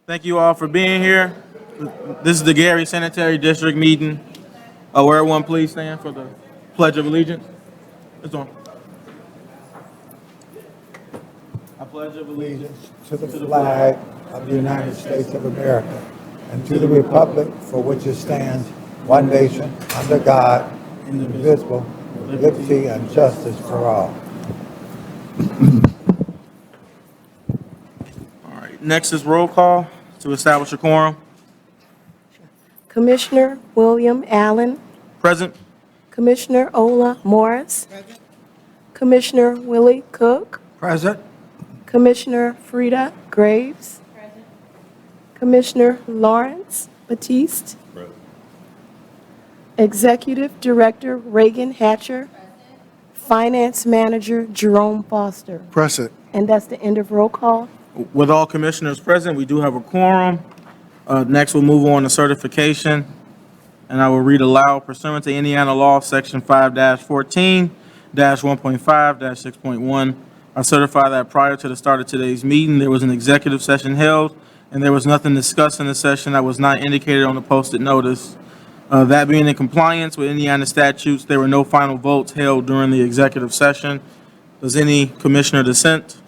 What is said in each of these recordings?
Thank you all for being here. This is the Gary Sanitary District meeting. Will everyone please stand for the Pledge of Allegiance? It's on. I pledge of allegiance Allegiance to the flag of the United States of America and to the republic for which it stands, one nation, under God, indivisible, with liberty and justice for all. All right. Next is roll call to establish a quorum. Commissioner William Allen, Present. Commissioner Ola Morris, Commissioner Willie Cook, Present. Commissioner Frida Graves, Commissioner Lawrence Batiste, Executive Director Reagan Hatcher, Finance Manager Jerome Foster. Present. And that's the end of roll call. With all commissioners present, we do have a quorum. Next, we'll move on to certification. And I will read aloud pursuant to Indiana law, section 5-14-1.5-6.1. I certify that prior to the start of today's meeting, there was an executive session held, and there was nothing discussed in the session that was not indicated on the posted notice. That being in compliance with Indiana statutes, there were no final votes held during the executive session. Does any commissioner dissent?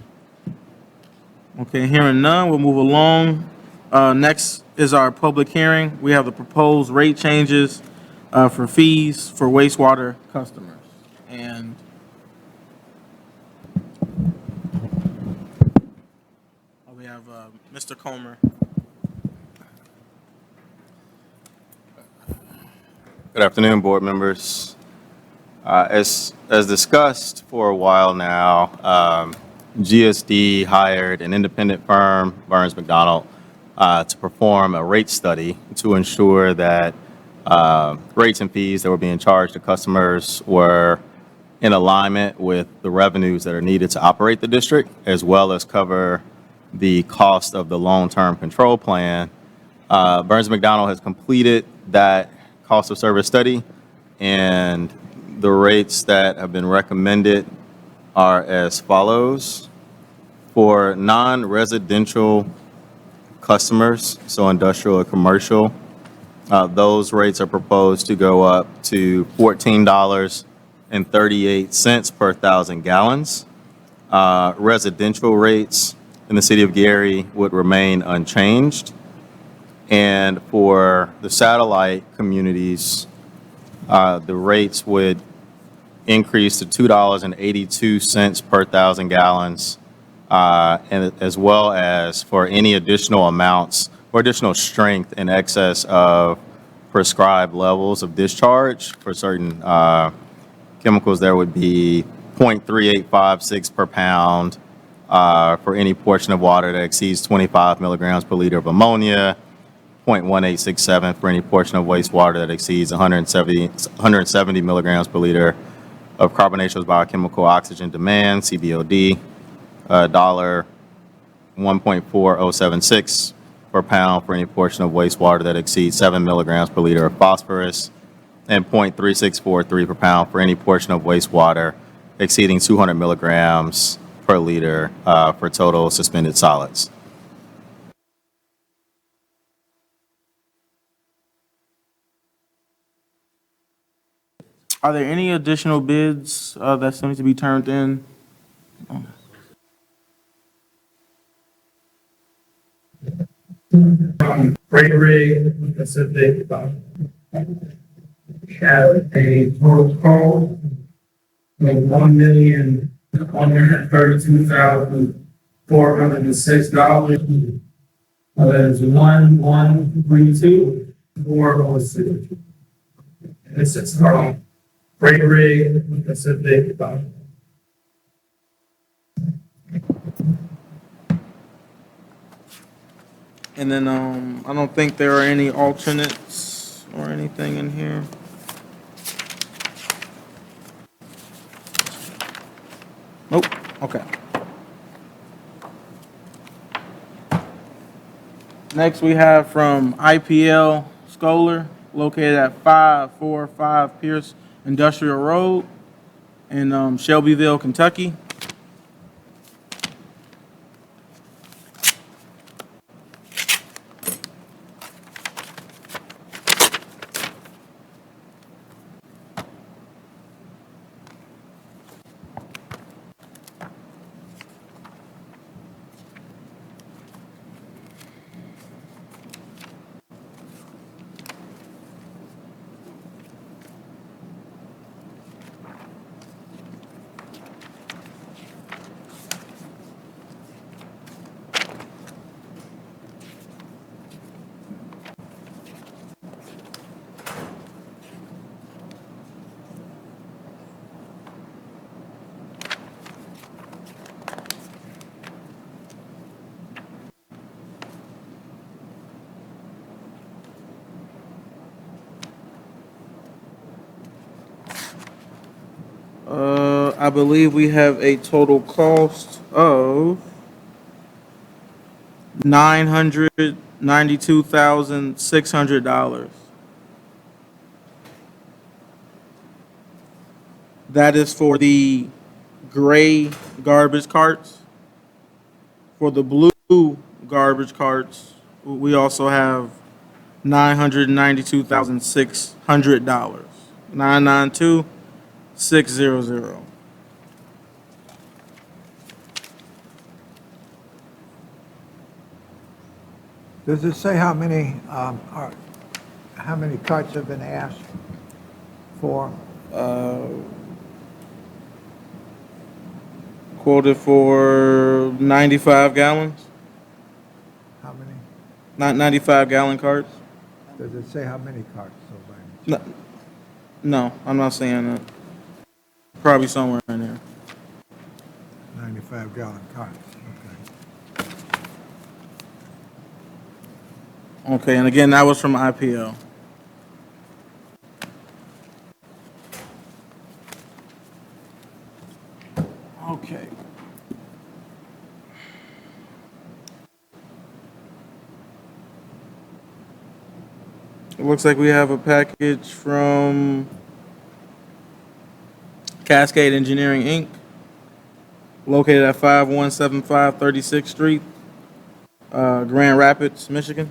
Okay, hearing none, we'll move along. Next is our public hearing. We have the proposed rate changes for fees for wastewater customers. And we have Mr. Comer. Good afternoon, board members. As discussed for a while now, GSD hired an independent firm, Burns McDonnell, to perform a rate study to ensure that rates and fees that were being charged to customers were in alignment with the revenues that are needed to operate the district, as well as cover the cost of the long-term control plan. Burns McDonnell has completed that cost of service study, and the rates that have been recommended are as follows. For non-residential customers, so industrial or commercial, those rates are proposed to go up to $14.38 per 1,000 gallons. Residential rates in the city of Gary would remain unchanged. And for the satellite communities, the rates would increase to $2.82 per 1,000 gallons, and as well as for any additional amounts or additional strength in excess of prescribed levels of discharge. For certain chemicals, there would be 0.3856 per pound for any portion of water that exceeds 25 milligrams per liter of ammonia, 0.1867 for any portion of wastewater that exceeds 170 milligrams per liter of carbonaceous biochemical oxygen demand, CBOD, $1.4076 per pound for any portion of wastewater that exceeds 7 milligrams per liter of phosphorus, and 0.3643 per pound for any portion of wastewater exceeding 200 milligrams per liter for total suspended solids. Are there any additional bids that still need to be turned in? Freight rig, Pacific, have a total cost of $1,132,406. That is 1132,406. This is from freight rig, Pacific. And then I don't think there are any alternates or anything in here. Nope. Okay. Next, we have from IPL Scholar, located at 545 Pierce Industrial Road in Shelbyville, Kentucky. I believe we have a total cost of $992,600. That is for the gray garbage carts. For the blue garbage carts, we also have $992,600. 992,600. Does it say how many, how many carts have been asked for? Quoted for 95 gallons, How many? not 95 gallon carts. Does it say how many carts? So by any No, chance? no, I'm not saying that. Probably somewhere in there. 95-gallon carts, okay. Okay, and again, that was from IPL. Okay. It looks like we have a package from Cascade Engineering, Inc., located at 5175 36th Street, Grand Rapids, Michigan.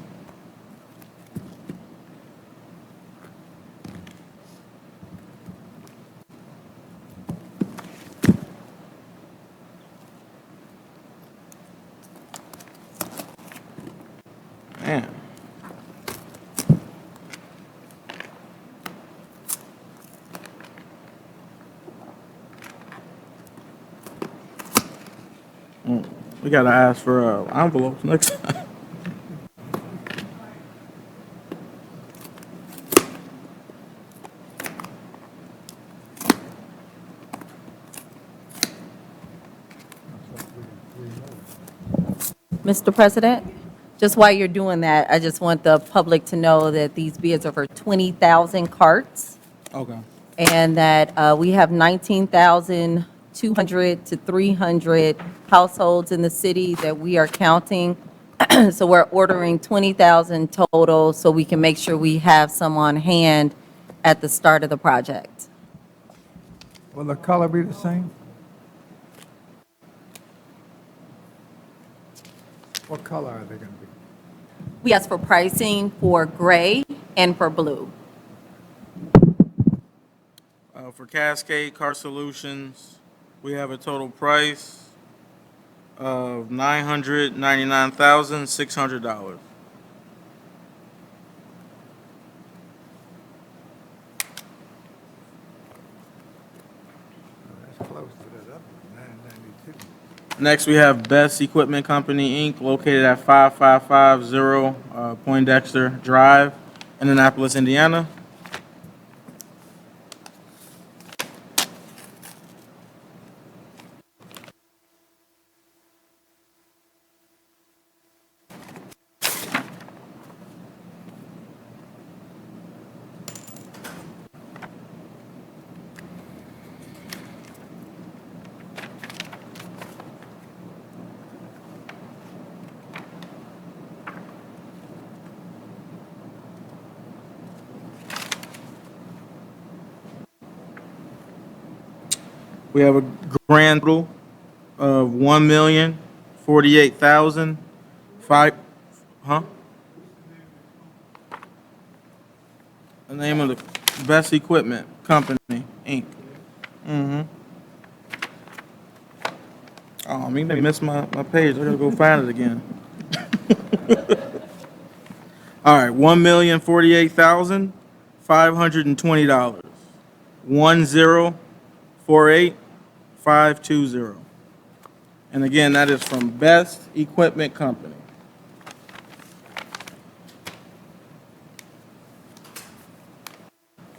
Man. We gotta ask for envelopes next time. Mr. President, just while you're doing that, I just want the public to know that these bids are for 20,000 carts Okay. and that we have 19,200 to 300 households in the city that we are counting. So we're ordering 20,000 total so we can make sure we have some on hand at the start of the project. Will the color be the same? What color are they gonna be? We asked for pricing for gray and for blue. For Cascade Car Solutions, we have a total price of $999,600. That's close to that other one, 992. Next, we have Best Equipment Company, Inc., located at 5550 Poindexter Drive, Indianapolis, Indiana. We have a grand total of 1,048,005. Huh? The name of the Best Equipment Company, Inc. Mm-hmm. Oh, I mean, they missed my page. I gotta go find it again. All right, $1,048,520. 1,048,520. And again, that is from Best Equipment Company.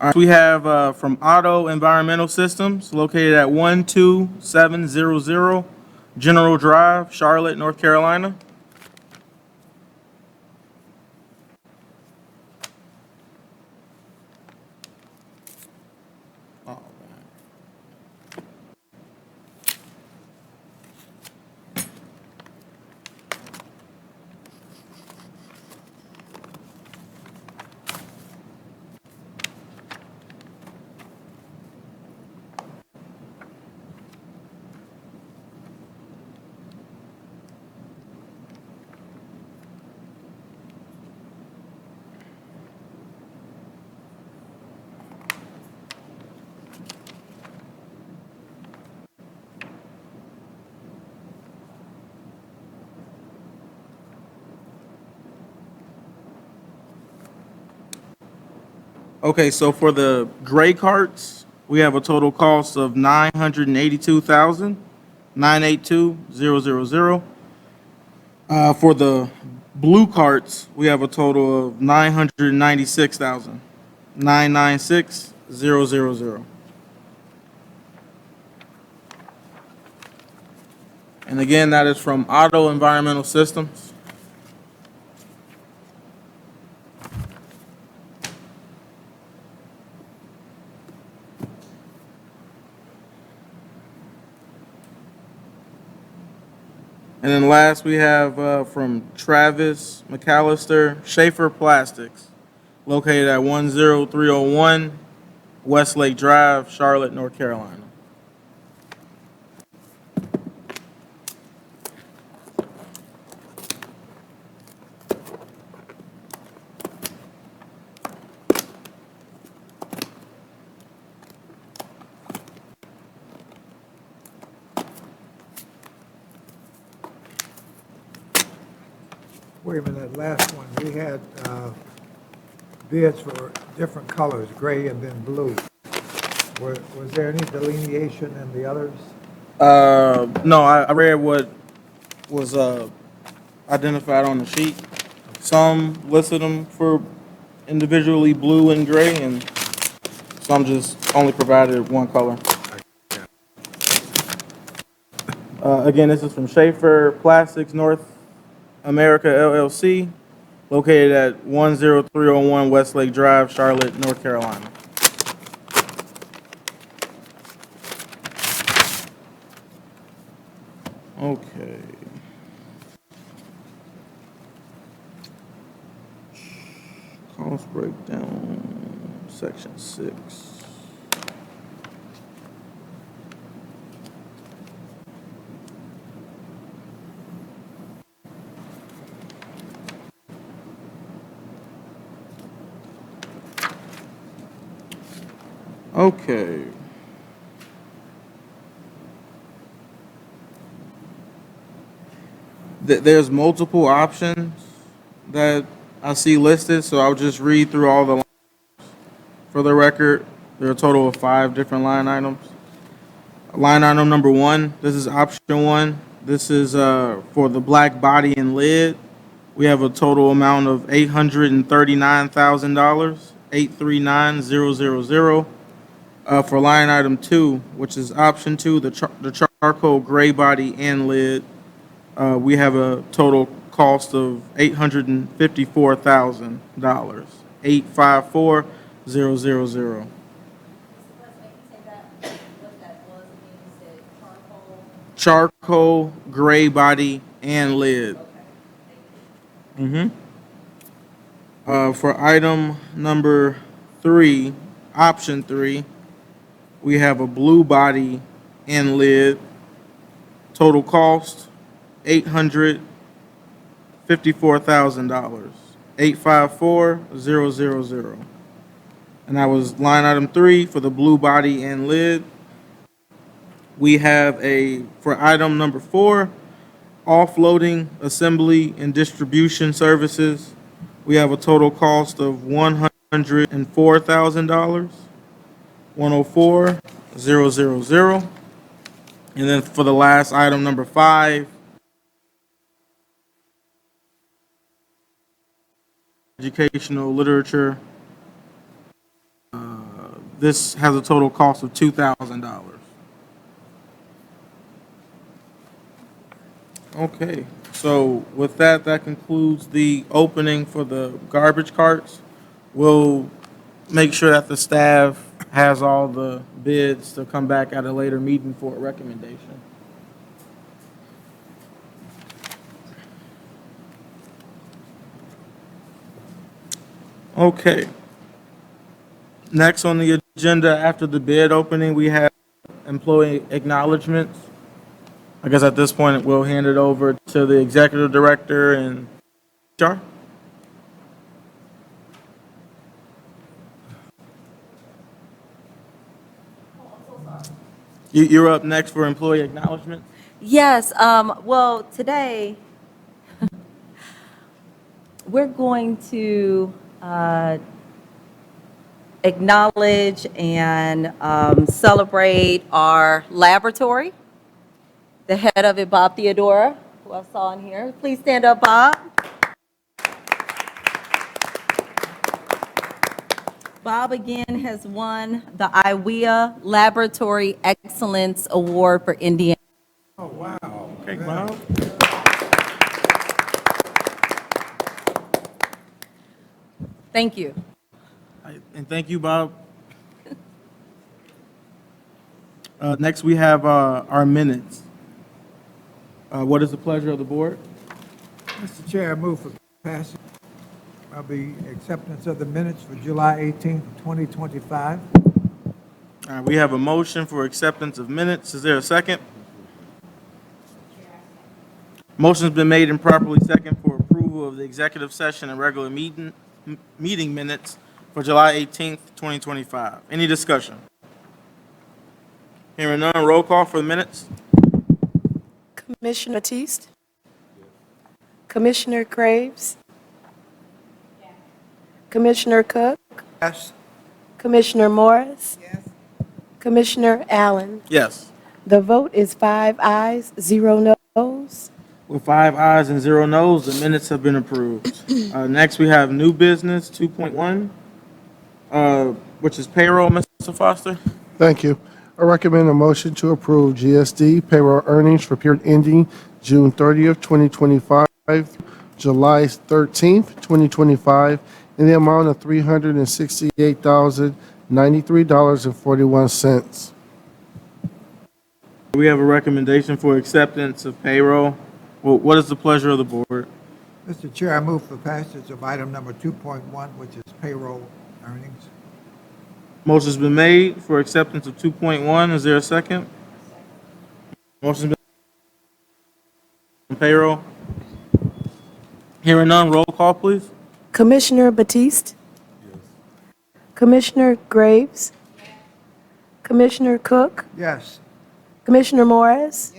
All right, we have from Auto Environmental Systems, located at 12700 General Drive, Charlotte, North Carolina. Oh, man. Okay, so for the gray carts, we have a total cost of $982,982,000. For the blue carts, we have a total of $996,996,000. And again, that is from Auto Environmental Systems. And then last, we have from Travis McAllister, Schaefer Plastics, located at 10301 Westlake Drive, Charlotte, North Carolina. Wait a minute, that last one, we had bids for different colors, gray and then blue. Was there any delineation in the others? No, I read what was identified on the sheet. Some listed them for individually blue and gray, and some just only provided one color. Again, this is from Schaefer Plastics North America LLC, located at 10301 Westlake Drive, Charlotte, North Carolina. Okay. Cost breakdown, section 6. Okay. There's multiple options that I see listed, so I'll just read through all the lines. For the record, there are a total of 5 different line items. Line item number 1, this is option 1. This is for the black body and lid. We have a total amount of $839,000, 839,000. For line item 2, which is option 2, the charcoal gray body and lid, we have a total cost of $854,000, 854,000. Charcoal gray body and lid. For item number 3, option 3, we have a blue body and lid. Total cost, $854,000, 854,000. And that was line item 3 for the blue body and lid. We have for item number 4, offloading, assembly, and distribution services. We have a total cost of $104,000, 104,000. And then for the last item, number 5, educational literature. This has a total cost of $2,000. Okay, so with that, that concludes the opening for the garbage carts. We'll make sure that the staff has all the bids to come back at a later meeting for a recommendation. Okay. Next on the agenda after the bid opening, we have employee acknowledgements. I guess at this point, we'll hand it over to the executive director and HR. You're up next for employee acknowledgement. Yes, well, today, we're going to acknowledge and celebrate our laboratory, the head of it, Bob Theodora, who I saw in here. Please stand up, Bob. Bob again has won the IWEA Laboratory Excellence Award for Indiana. Okay, Bob. Thank you. And thank you, Bob. Next, we have our minutes. What is the pleasure of the board? Mr. Chair, I move for passage of the acceptance of the minutes for July 18th, 2025. We have a motion for acceptance of minutes. Is there a second? Motion's been made and properly second for approval of the executive session and regular meeting minutes for July 18th, 2025. Any discussion? Hearing none, roll call for the minutes. Commissioner Batiste? Commissioner Graves? Commissioner Cook? Yes. Commissioner Morris? Commissioner Allen? Yes. The vote is 5 ayes, 0 noes. With 5 ayes and 0 noes, the minutes have been approved. Next, we have new business 2.1, which is payroll, Mr. Foster. Thank you. I recommend a motion to approve GSD payroll earnings for period ending June 30th, 2025, July 13th, 2025, in the amount of $368,093.41. We have a recommendation for acceptance of payroll. Well, what is the pleasure of the board? Mr. Chair, I move for passage of item number 2.1, which is payroll earnings. Motion's been made for acceptance of 2.1. Is there a second? Motion's been on payroll. Hearing none, roll call, please. Commissioner Batiste? Commissioner Graves? Commissioner Cook? Yes. Commissioner Morris?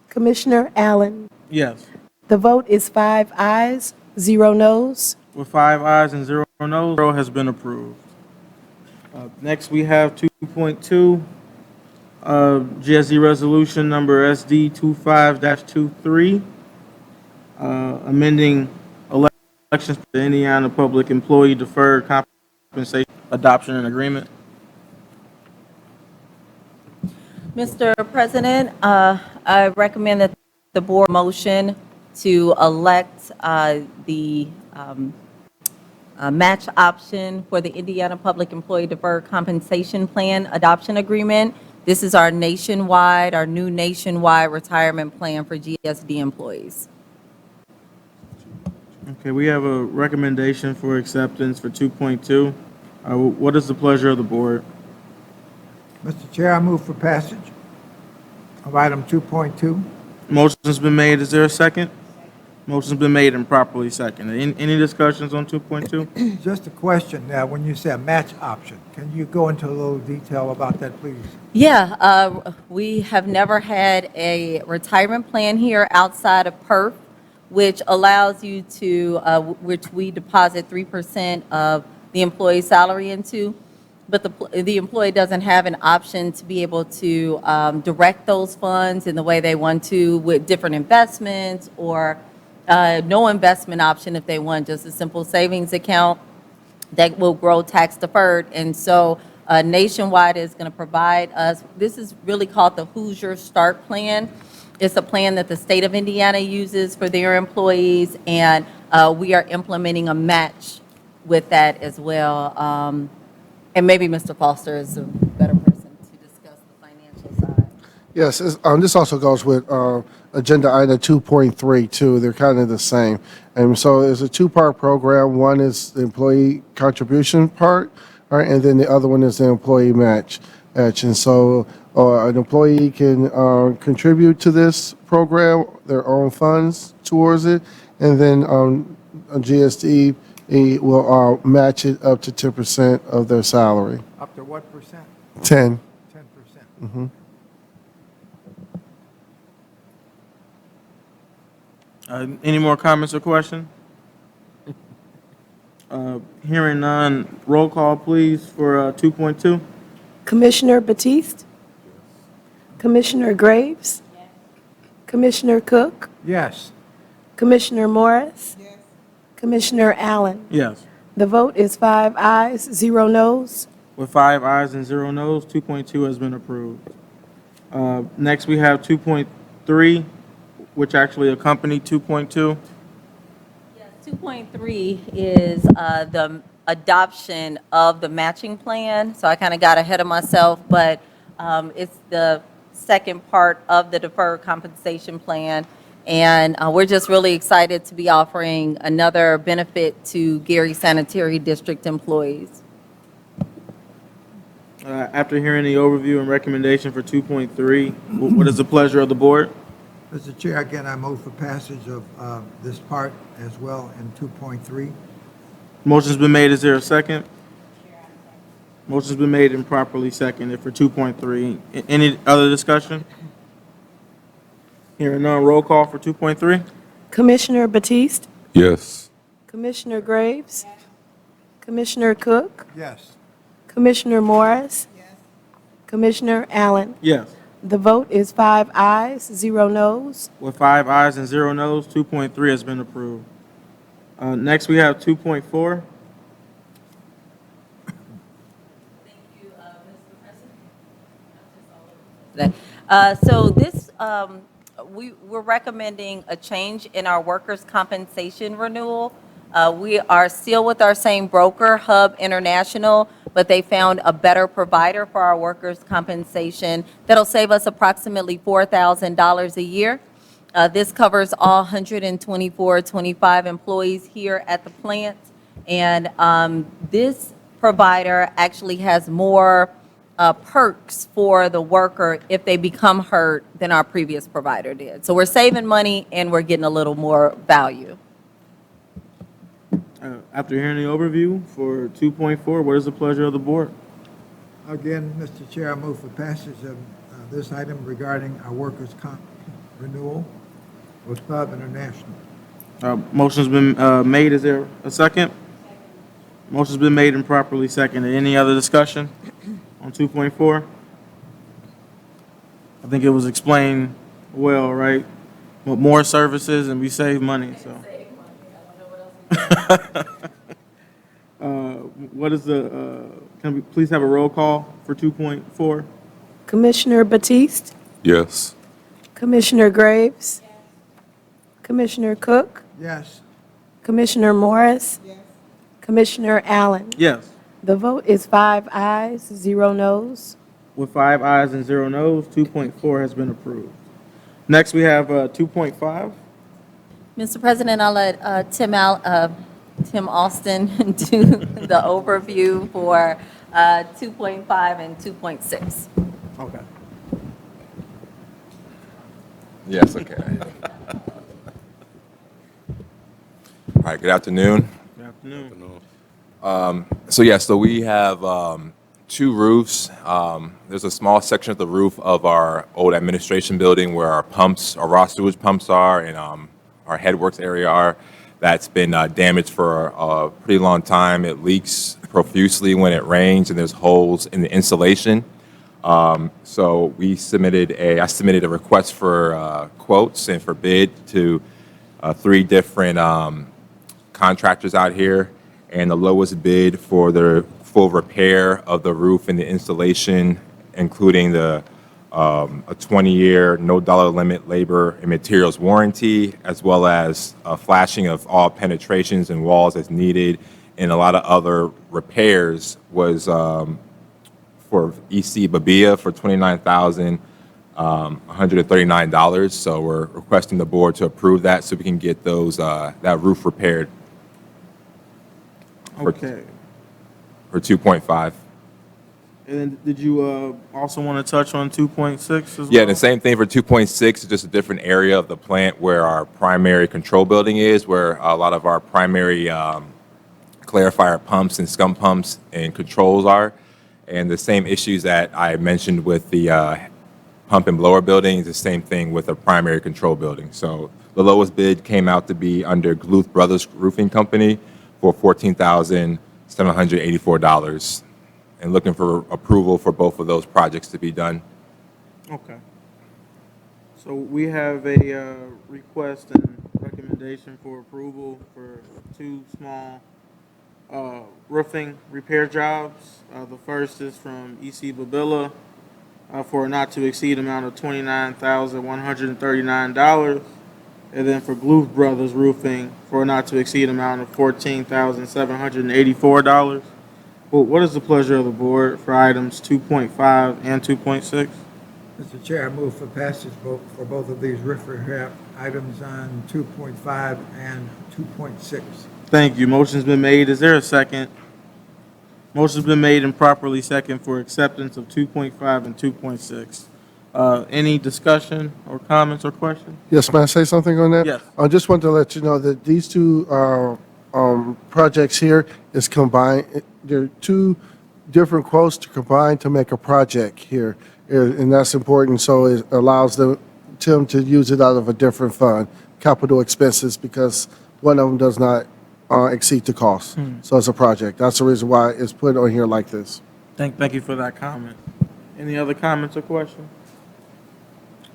Commissioner Allen? Yes. The vote is 5 ayes, 0 noes. With 5 ayes and 0 noes, payroll has been approved. Next, we have 2.2, GSD resolution number SD 25-23, amending elections for the Indiana Public Employee Deferred Compensation Adoption and Agreement. Mr. President, I recommend that the board motion to elect the match option for the Indiana Public Employee Deferred Compensation Plan Adoption Agreement. This is our new nationwide retirement plan for GSD employees. Okay, we have a recommendation for acceptance for 2.2. What is the pleasure of the board? Mr. Chair, I move for passage of item 2.2. Motion's been made. Is there a second? Motion's been made and properly seconded. Any discussions on 2.2? Just a question now, when you say a match option, can you go into a little detail about that, please? Yeah, we have never had a retirement plan here outside of PERF, which allows you to, which we deposit 3% of the employee's salary into, but the employee doesn't have an option to be able to direct those funds in the way they want to with different investments or no investment option if they want just a simple savings account that will grow tax deferred. And so Nationwide is going to provide us, this is really called the Hoosier Start Plan. It's a plan that the state of Indiana uses for their employees, and we are implementing a match with that as well. And maybe Mr. Foster is a better person to discuss the financial side. Yes, this also goes with agenda item 2.3 too. They're kind of the same. And so it's a two-part program. One is the employee contribution part, right, and then the other one is the employee match. And so an employee can contribute to this program, their own funds towards it, and then a GSD will match it up to 10% of their salary. Up to what percent? 10. 10%. Any more comments or questions? Hearing none, roll call, please, for 2.2. Commissioner Batiste? Commissioner Graves? Commissioner Cook? Yes. Commissioner Morris? Commissioner Allen? Yes. The vote is 5 ayes, 0 noes. With 5 ayes and 0 noes, 2.2 has been approved. Next, we have 2.3, which actually accompanied 2.2. Yes, 2.3 is the adoption of the matching plan. So I kind of got ahead of myself, but it's the second part of the deferred compensation plan. And we're just really excited to be offering another benefit to Gary Sanitary District employees. After hearing the overview and recommendation for 2.3, what is the pleasure of the board? Mr. Chair, again, I move for passage of this part as well in 2.3. Motion's been made. Is there a second? Motion's been made and properly seconded for 2.3. Any other discussion? Hearing none, roll call for 2.3. Commissioner Batiste? Yes. Commissioner Graves? Commissioner Cook? Yes. Commissioner Morris? Commissioner Allen? Yes. The vote is 5 ayes, 0 noes. With 5 ayes and 0 noes, 2.3 has been approved. Next, we have 2.4. So this, we're recommending a change in our workers' compensation renewal. We are still with our same broker, Hub International, but they found a better provider for our workers' compensation that'll save us approximately $4,000 a year. This covers all 124-25 employees here at the plant. And this provider actually has more perks for the worker if they become hurt than our previous provider did. So we're saving money and we're getting a little more value. After hearing the overview for 2.4, what is the pleasure of the board? Again, Mr. Chair, I move for passage of this item regarding our workers' comp renewal with Hub International. Motion's been made. Is there a second? Motion's been made and properly seconded. Any other discussion on 2.4? I think it was explained well, right? More services and we save money, so. What is can we please have a roll call for 2.4? Commissioner Batiste? Yes. Commissioner Graves? Commissioner Cook? Yes. Commissioner Morris? Commissioner Allen? Yes. The vote is 5 ayes, 0 noes. With 5 ayes and 0 noes, 2.4 has been approved. Next, we have 2.5. Mr. President, I'll let Tim Austin do the overview for 2.5 and 2.6. Okay. Yes, okay. All right, good afternoon. Good afternoon. So we have two roofs. There's a small section of the roof of our old administration building where our pumps, our raw sewage pumps are, and our headworks area are. That's been damaged for a pretty long time. It leaks profusely when it rains, and there's holes in the insulation. So I submitted a request for quotes and for bid to 3 different contractors out here, and the lowest bid for the full repair of the roof and the insulation, including a 20-year no dollar limit labor and materials warranty, as well as a flashing of all penetrations and walls as needed, and a lot of other repairs, was for EC Babia for $29,139. So we're requesting the board to approve that so we can get those that roof repaired Okay. for 2.5. And then did you also want to touch on 2.6 as well? Yeah, the same thing for 2.6, just a different area of the plant where our primary control building is, where a lot of our primary clarifier pumps and scum pumps and controls are. And the same issues that I mentioned with the pump and blower building is the same thing with a primary control building. So the lowest bid came out to be under Gluth Brothers Roofing Company for $14,784, and looking for approval for both of those projects to be done. Okay. So we have a request and recommendation for approval for two small roofing repair jobs. The first is from EC Babilla for a not to exceed amount of $29,139. And then for Glue Brothers Roofing for a not to exceed amount of $14,784. Well, what is the pleasure of the board for items 2.5 and 2.6? Mr. Chair, I move for passage for both of these roof repair items on 2.5 and 2.6. Thank you. Motion's been made. Is there a second? Motion's been made and properly second for acceptance of 2.5 and 2.6. Any discussion or comments or questions? Yes, may I say something on that? Yes. I just want to let you know that these two projects here is combined. They're two different quotes to combine to make a project here, and that's important. So it allows Tim to use it out of a different fund, capital expenses, because one of them does not exceed the cost. So it's a project. That's the reason why it's put on here like this. Thank you for that comment. Any other comments or questions?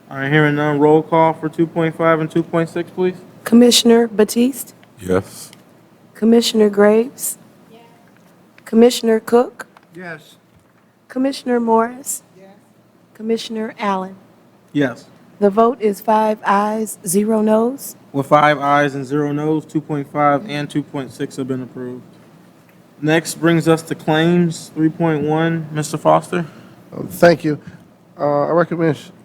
All right, hearing none, roll call for 2.5 and 2.6, please. Commissioner Batiste? Yes. Commissioner Graves? Commissioner Cook? Yes. Commissioner Morris? Commissioner Allen? Yes. The vote is 5 ayes, 0 noes. With 5 ayes and 0 noes, 2.5 and 2.6 have been approved. Next brings us to claims 3.1. Mr. Foster? Thank you. I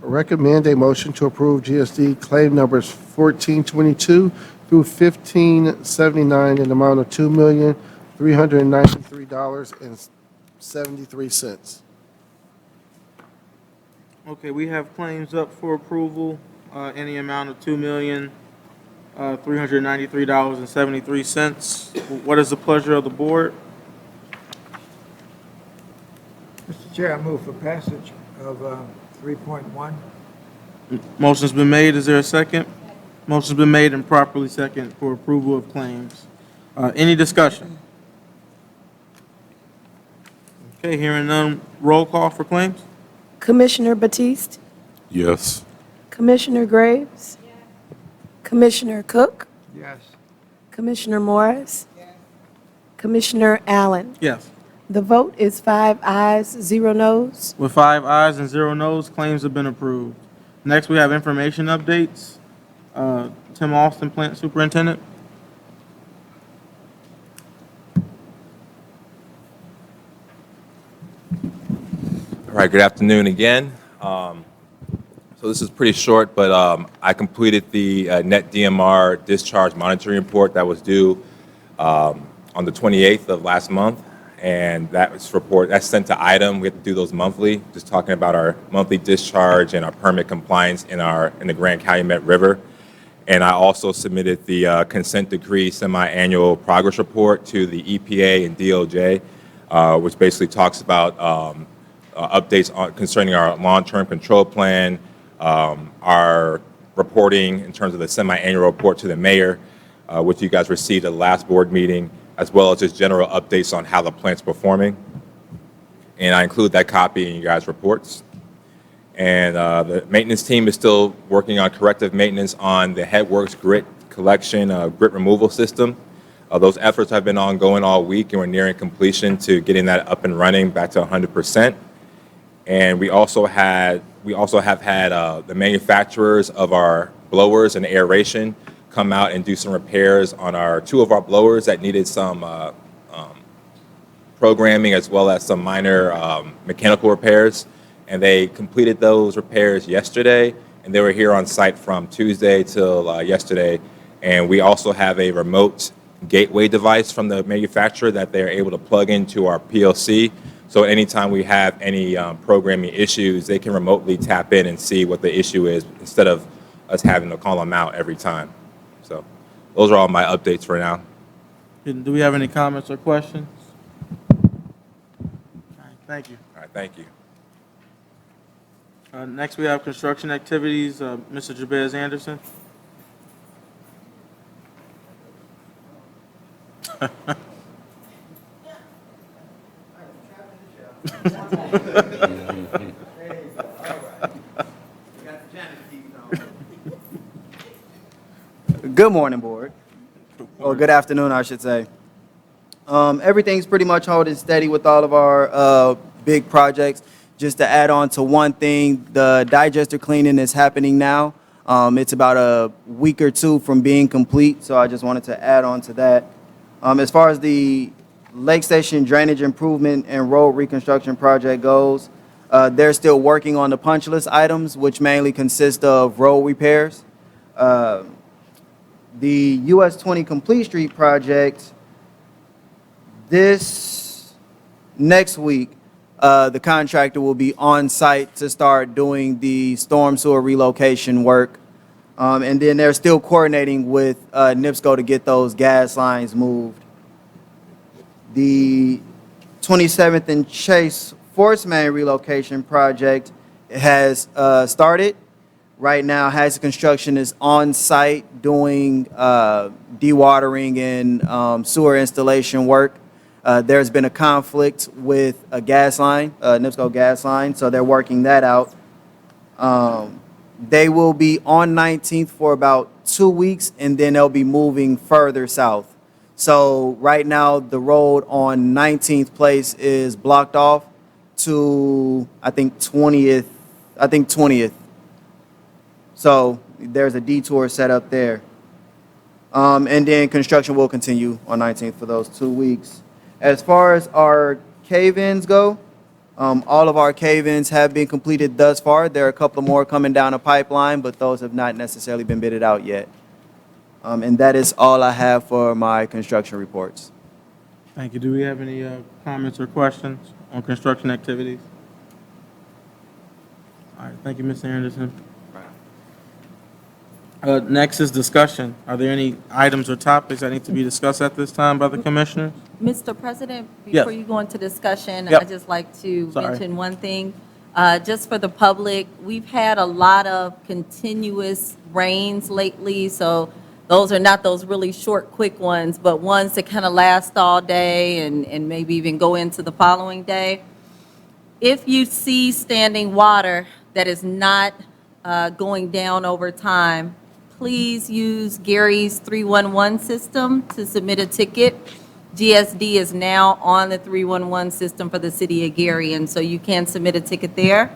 recommend a motion to approve GSD claim numbers 1422 through 1579 in the amount of $2,393.73. Okay, we have claims up for approval in the amount of $2,393.73. What is the pleasure of the board? Mr. Chair, I move for passage of 3.1. Motion's been made. Is there a second? Motion's been made and properly second for approval of claims. Any discussion? Okay, hearing none, roll call for claims? Commissioner Batiste? Yes. Commissioner Graves? Commissioner Cook? Yes. Commissioner Morris? Commissioner Allen? Yes. The vote is 5 ayes, 0 noes. With 5 ayes and 0 noes, claims have been approved. Next, we have information updates. Tim Austin, Plant Superintendent. All right, good afternoon again. So this is pretty short, but I completed the net DMR discharge monitoring report that was due on the 28th of last month. And that's sent to item. We have to do those monthly, just talking about our monthly discharge and our permit compliance in the Grand Calumet River. And I also submitted the consent decree semi-annual progress report to the EPA and DOJ, which basically talks about updates concerning our long-term control plan, our reporting in terms of the semi-annual report to the mayor, which you guys received at the last board meeting, as well as just general updates on how the plant's performing. And I include that copy in you guys' reports. And the maintenance team is still working on corrective maintenance on the Headworks grit collection, grit removal system. Those efforts have been ongoing all week, and we're nearing completion to getting that up and running back to 100%. And we also have had the manufacturers of our blowers and aeration come out and do some repairs on two of our blowers that needed some programming as well as some minor mechanical repairs. And they completed those repairs yesterday, and they were here on site from Tuesday till yesterday. And we also have a remote gateway device from the manufacturer that they're able to plug into our PLC. So anytime we have any programming issues, they can remotely tap in and see what the issue is instead of us having to call them out every time. So those are all my updates for now. Do we have any comments or questions? All right, thank you. All right, thank you. Next, we have construction activities. Mr. Jabez Anderson. Good morning, Board. Or good afternoon, I should say. Everything's pretty much holding steady with all of our big projects. Just to add on to one thing, the digester cleaning is happening now. It's about a week or two from being complete, so I just wanted to add on to that. As far as the Lake Station drainage improvement and road reconstruction project goes, they're still working on the punch list items, which mainly consist of road repairs. The US 20 Complete Street project, this next week, the contractor will be on site to start doing the storm sewer relocation work. And then they're still coordinating with NIPSCO to get those gas lines moved. The 27th and Chase Force Main relocation project has started. Right now, Hazard Construction is on site doing dewatering and sewer installation work. There's been a conflict with a gas line, NIPSCO gas line, so they're working that out. They will be on 19th for about 2 weeks, and then they'll be moving further south. So right now, the road on 19th Place is blocked off to, I think 20th. So there's a detour set up there. And then construction will continue on 19th for those 2 weeks. As far as our cave-ins go, all of our cave-ins have been completed thus far. There are a couple more coming down the pipeline, but those have not necessarily been bidded out yet. And that is all I have for my construction reports. Thank you. Do we have any comments or questions on construction activities? All right, thank you, Mr. Anderson. Next is discussion. Are there any items or topics that need to be discussed at this time by the commissioners? Mr. President, Yes. before you go into discussion, Yep. I'd just like to Sorry. mention one thing. Just for the public, we've had a lot of continuous rains lately, so those are not those really short, quick ones, but ones that kind of last all day and maybe even go into the following day. If you see standing water that is not going down over time, please use Gary's 311 system to submit a ticket. GSD is now on the 311 system for the city of Gary, and so you can submit a ticket there.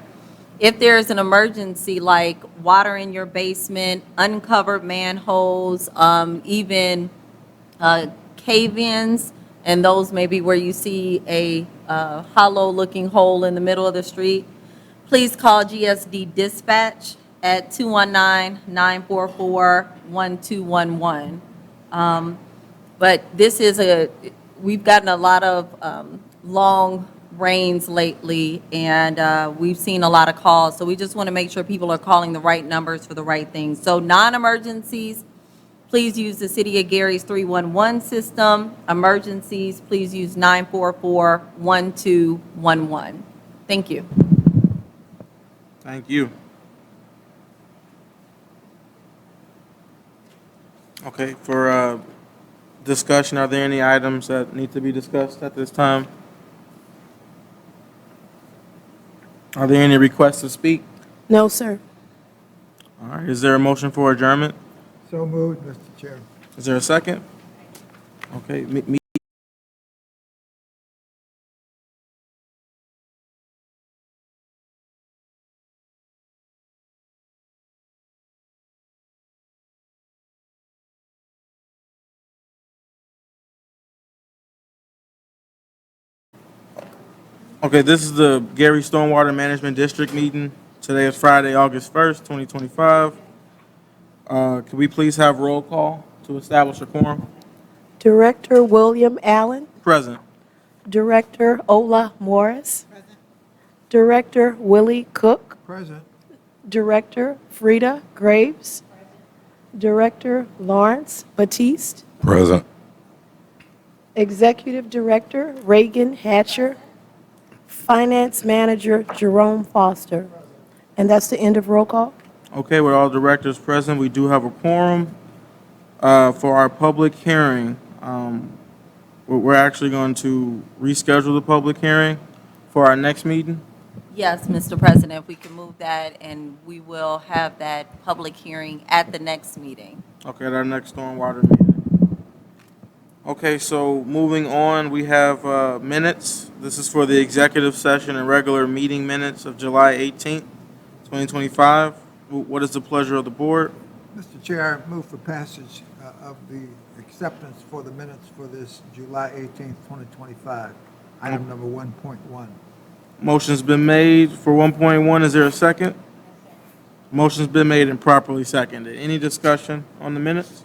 If there's an emergency like water in your basement, uncovered manholes, even cave-ins, and those may be where you see a hollow-looking hole in the middle of the street, please call GSD Dispatch at 219-944-1211. But this is we've gotten a lot of long rains lately, and we've seen a lot of calls. So we just want to make sure people are calling the right numbers for the right things. So non-emergencies, please use the City of Gary's 311 system. Emergencies, please use 944-1211. Thank you. Thank you. Okay, for discussion, are there any items that need to be discussed at this time? Are there any requests to speak? No, sir. All right, is there a motion for adjournment? So moved, Mr. Chairman. Is there a second? Okay, Okay, this is the Gary Stormwater Management District meeting. Today is Friday, August 1st, 2025. Could we please have roll call to establish a quorum? Director William Allen. Present. Director Ola Morris. Director Willie Cook. Present. Director Frida Graves. Director Lawrence Batiste. Present. Executive Director Reagan Hatcher. Finance Manager Jerome Foster. And that's the end of roll call. Okay, with all directors present, we do have a quorum for our public hearing. We're actually going to reschedule the public hearing for our next meeting. Yes, Mr. President, if we can move that, and we will have that public hearing at the next meeting. Okay, at our next stormwater meeting. Okay, so moving on, we have minutes. This is for the executive session and regular meeting minutes of July 18th, 2025. What is the pleasure of the board? Mr. Chair, I move for passage of the acceptance for the minutes for this July 18th, 2025, item number 1.1. Motion's been made for 1.1. Is there a second? Motion's been made and properly seconded. Any discussion on the minutes?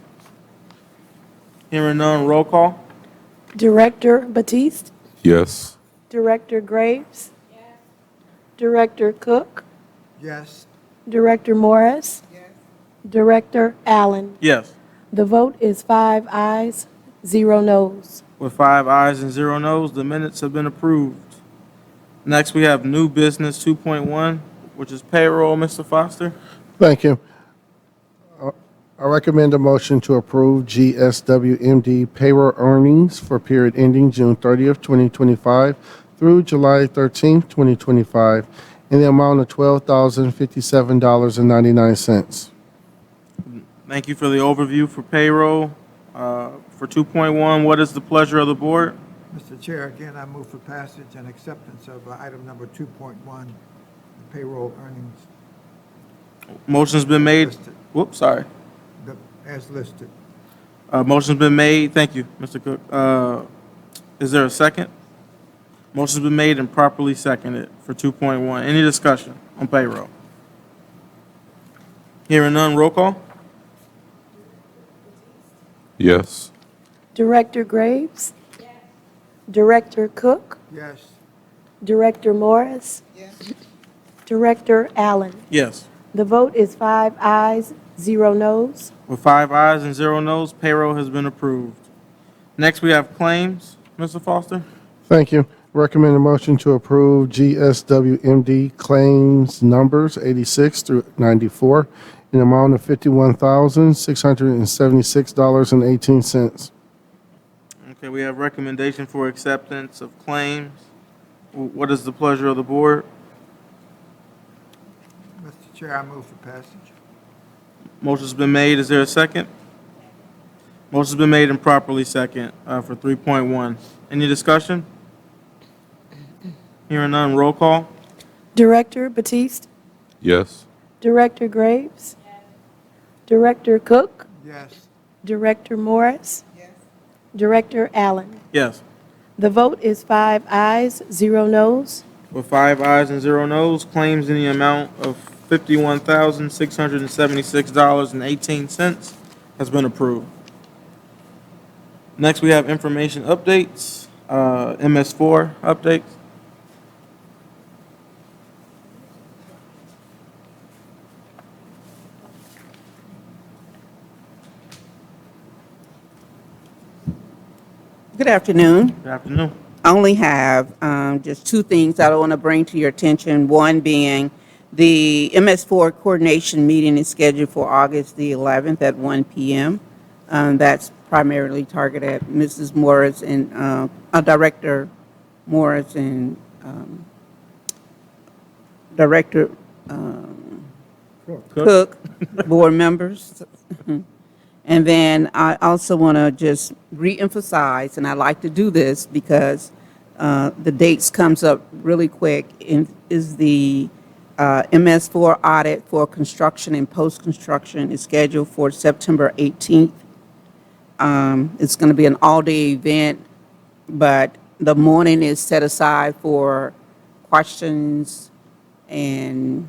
Hearing none, roll call. Director Batiste? Yes. Director Graves? Director Cook? Yes. Director Morris? Director Allen? Yes. The vote is 5 ayes, 0 noes. With 5 ayes and 0 noes, the minutes have been approved. Next, we have new business 2.1, which is payroll. Mr. Foster? Thank you. I recommend a motion to approve GSWMD payroll earnings for period ending June 30th, 2025 through July 13th, 2025 in the amount of $12,057.99. Thank you for the overview for payroll. For 2.1, what is the pleasure of the board? Mr. Chair, again, I move for passage and acceptance of item number 2.1, the payroll earnings Motion's been made. Listed. Whoops, sorry. as listed. Motion's been made. Thank you, Mr. Cook. Is there a second? Motion's been made and properly seconded for 2.1. Any discussion on payroll? Hearing none, roll call. Yes. Director Graves? Director Cook? Yes. Director Morris? Director Allen? Yes. The vote is 5 ayes, 0 noes. With 5 ayes and 0 noes, payroll has been approved. Next, we have claims. Mr. Foster? Thank you. Recommend a motion to approve GSWMD claims numbers 86 through 94 in the amount of $51,676.18. Okay, we have recommendation for acceptance of claims. What is the pleasure of the board? Mr. Chair, I move for passage. Motion's been made. Is there a second? Motion's been made and properly second for 3.1. Any discussion? Hearing none, roll call. Director Batiste? Yes. Director Graves? Director Cook? Yes. Director Morris? Director Allen? Yes. The vote is 5 ayes, 0 noes. With 5 ayes and 0 noes, claims in the amount of $51,676.18 has been approved. Next, we have information updates, MS4 updates. Good afternoon. Good afternoon. I only have just two things I want to bring to your attention. One being the MS4 coordination meeting is scheduled for August the 11th at 1 p.m. That's primarily targeted at Mrs. Morris and Director Morris and Director Cook, board members. And then I also want to just reemphasize, and I like to do this because the dates comes up really quick, is the MS4 audit for construction and post-construction is scheduled for September 18th. It's going to be an all-day event, but the morning is set aside for questions and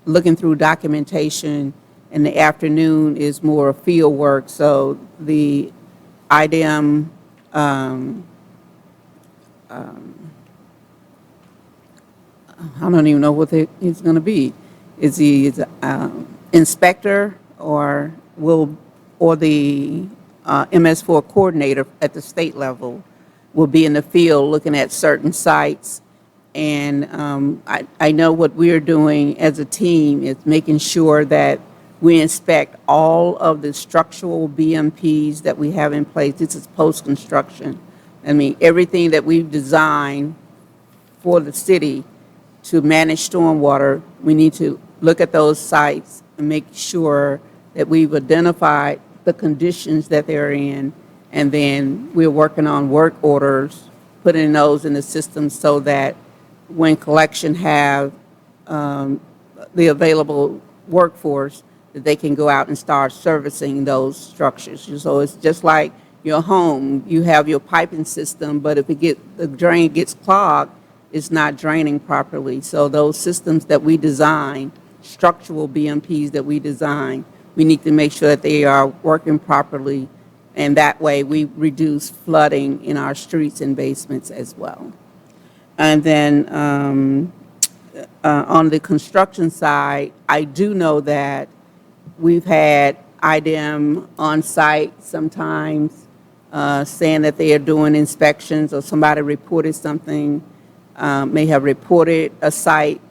looking through documentation, and the afternoon is more field work. So the item, I don't even know what it's going to be. Is he inspector or the MS4 coordinator at the state level will be in the field looking at certain sites. And I know what we're doing as a team is making sure that We inspect all of the structural BMPs that we have in place. This is post-construction. I mean, everything that we've designed for the city to manage stormwater, we need to look at those sites and make sure that we've identified the conditions that they're in, and then we're working on work orders, putting those in the system so that when collection have the available workforce, that they can go out and start servicing those structures. So it's just like your home, you have your piping system, but if the drain gets clogged, it's not draining properly. So those systems that we design, structural BMPs that we design, we need to make sure that they are working properly, and that way we reduce flooding in our streets and basements as well. And then on the construction side, I do know that we've had IDEM on site sometimes saying that they are doing inspections, or somebody reported something, may have reported a site,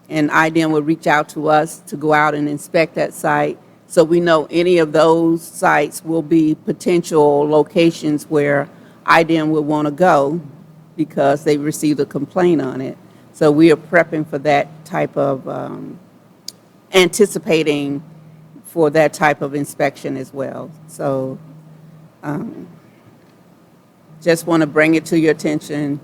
and IDEM will reach out to us to go out and inspect that site. So we know any of those sites will be potential locations where IDEM will want to go because they received a complaint on it. So we are prepping for that type of, anticipating for that type of inspection as well. So just want to bring it to your attention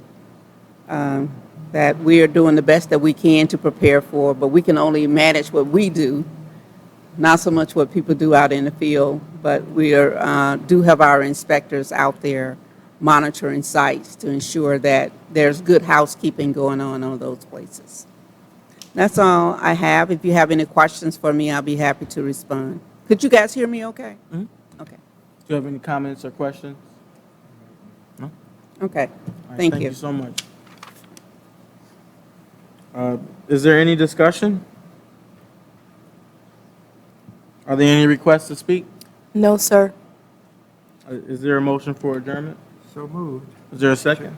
that we are doing the best that we can to prepare for, but we can only manage what we do, not so much what people do out in the field, but we are, do have our inspectors out there monitoring sites to ensure that there's good housekeeping going on those places. That's all I have. If you have any questions for me, I'll be happy to respond. Could you guys hear me okay? Mm-hmm. Okay. Do you have any comments or questions? No? Okay. All right, Thank you. Thank you so much. Is there any discussion? Are there any requests to speak? No, sir. Is there a motion for adjournment? So moved. Is there a second?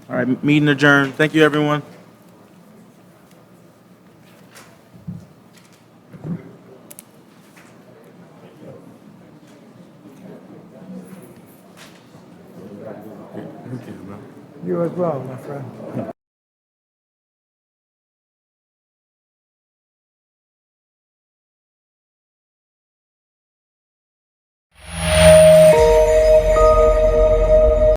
All right, meeting adjourned. Thank you, everyone. You as well, my friend.